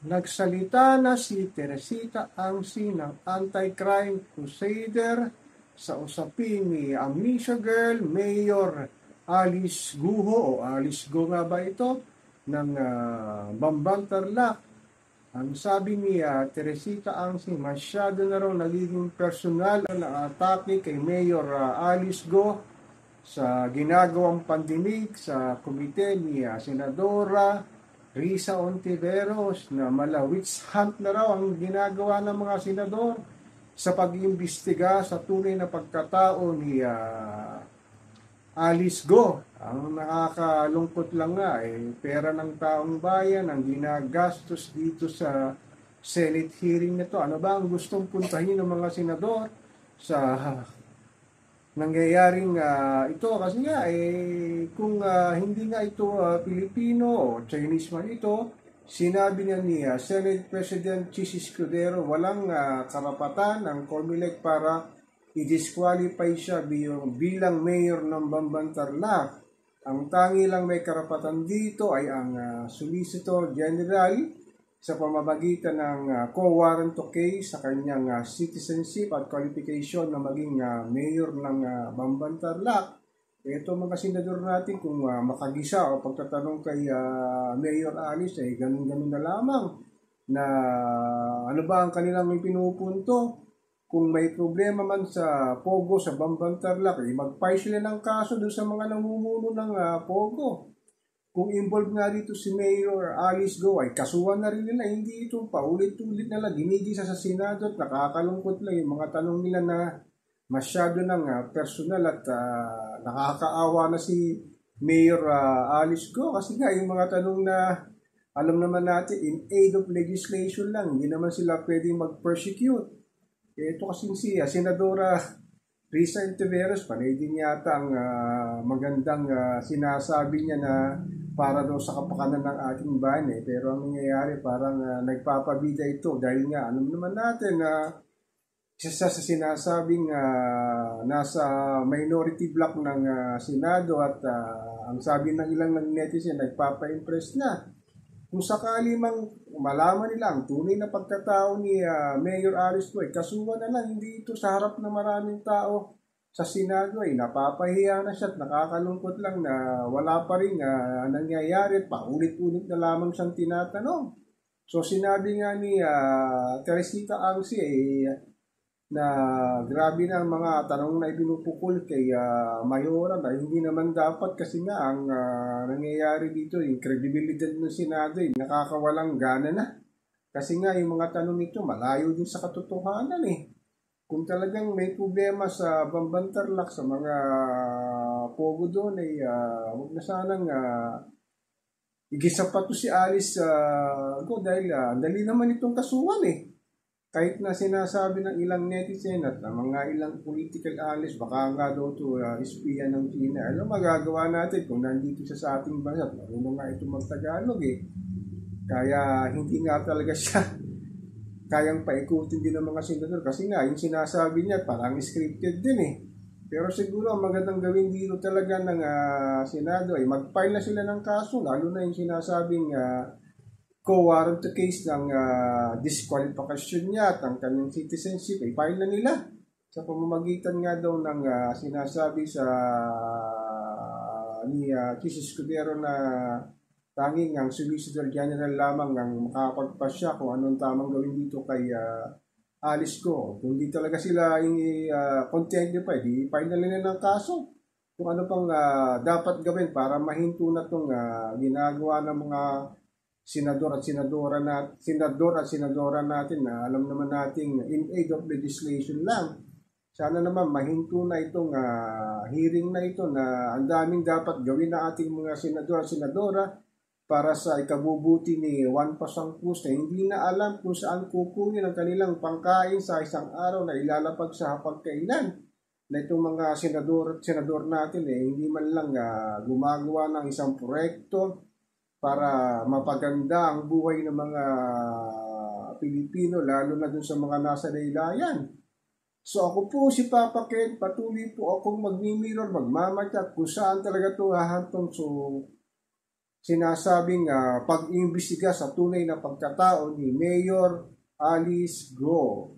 Nagsalita na si Teresita Angsi ng Anti-Crime Crusader sa usapin ni Amnesia Girl Mayor Alice Guho o Alice Go nga ba ito ng Bamban Tarlac. Ang sabi ni Teresita Angsi, masyado na raw nagiging personal na atake kay Mayor Alice Go sa ginagawang pandinig sa komite ni Senadora Risa Ontiveros na witch hunt na raw ang ginagawa ng mga senador sa pag-iimbestiga sa tunay na pagkatao ni Alice Go. Ang nakakalungkot lang nga, pera ng taong bayan ang ginagastos dito sa Senate hearing nito. Ano ba ang gustong puntahin ng mga senador sa nangyayaring ito? Kasi nga, kung hindi nga ito Pilipino o Chinese man ito, sinabi niya ni Senate President Chis Escudero walang karapatan ang COMELEC para i-disqualify siya bilang mayor ng Bamban Tarlac. Ang tangi lang may karapatan dito ay ang Solicitor General sa pamamagitan ng co-warrant to case sa kanyang citizenship at qualification na maging mayor ng Bamban Tarlac. Ito mga senador natin kung makagisa o pagtatanong kay Mayor Alice ay ganun-ganun na lamang na ano ba ang kanilang pinupunto. Kung may problema man sa Pogo sa Bamban Tarlac, mag-file sila ng kaso doon sa mga namumuno ng Pogo. Kung involved nga dito si Mayor Alice Go, ay kasuhan na rin nila. Hindi ito paulit-ulit na lang ginigisa sa Senado at nakakalungkot lang yung mga tanong nila na masyado ng personal at nakakaawa na si Mayor Alice Go. Kasi nga yung mga tanong na alam naman natin in aid of legislation lang, hindi naman sila pwedeng mag-persecute. Ito kasi si Senadora Risa Ontiveros, panay din yata ang magandang sinasabi niya na para daw sa kapakanan ng ating bayan. Pero ang nangyayari parang nagpapabida ito dahil nga alam naman natin na isa sa sinasabing nasa minority block ng Senado at ang sabi ng ilang netizen nagpapa-impress na. Kung sakali mang malaman nila ang tunay na pagkatao ni Mayor Alice Go, kasuhan na lang, hindi ito sa harap ng maraming tao sa Senado ay napapahiya na siya at nakakalungkot lang na wala pa rin nangyayari, paulit-ulit na lamang siyang tinatanong. So sinabi nga ni Teresita Angsi na grabe na ang mga tanong na ipinupukol kay Mayora na hindi naman dapat kasi nga ang nangyayari dito, yung credibility ng Senado nakakawalang gana na. Kasi nga yung mga tanong nito malayo din sa katotohanan Kung talagang may problema sa Bamban Tarlac sa mga Pogo doon huwag na sanang igisa pa to si Alice Go dahil dali naman itong kasuhan Kahit na sinasabi ng ilang netizen at mga ilang political analyst, baka nga daw ito espiya ng China. Ano magagawa natin kung nandito siya sa ating bansa? Marunong nga ito mag-Tagalog Kaya hindi nga talaga siya kayang paikutin din ng mga senador. Kasi nga, yung sinasabi niya parang scripted din Pero siguro ang magandang gawin dito talaga ng Senado ay mag-file na sila ng kaso. Lalo na yung sinasabing co-warrant to case ng disqualification niya at ang kanyang citizenship file na nila sa pamamagitan nga daw ng sinasabi sa ni Chis Escudero na tanging ang Solicitor General lamang ang makapagpasya kung anong tamang gawin dito kay Alice Go. Kung di talaga sila content pa, di file na nila ng kaso kung ano pang dapat gawin para mahinto na itong ginagawa ng mga senador at senadora natin na alam naman nating in aid of legislation lang. Sana naman mahinto na itong hearing na ito na ang daming dapat gawin na ating mga senador at senadora para sa ikabubuti ni Juan Pasangpus na hindi na alam kung saan kukunin ang kanilang pangkain sa isang araw na ilalapag sa hapagkainan. Na itong mga senador at senador natin hindi man lang gumagawa ng isang proyekto para mapaganda ang buhay ng mga Pilipino, lalo na dun sa mga nasa laylayan. So ako po si Papa Ken, patuloy po akong magmimirror, magmamatyak kung saan talaga ito hahantong. So sinasabing pag-imbestiga sa tunay na pagkatao ni Mayor Alice Go.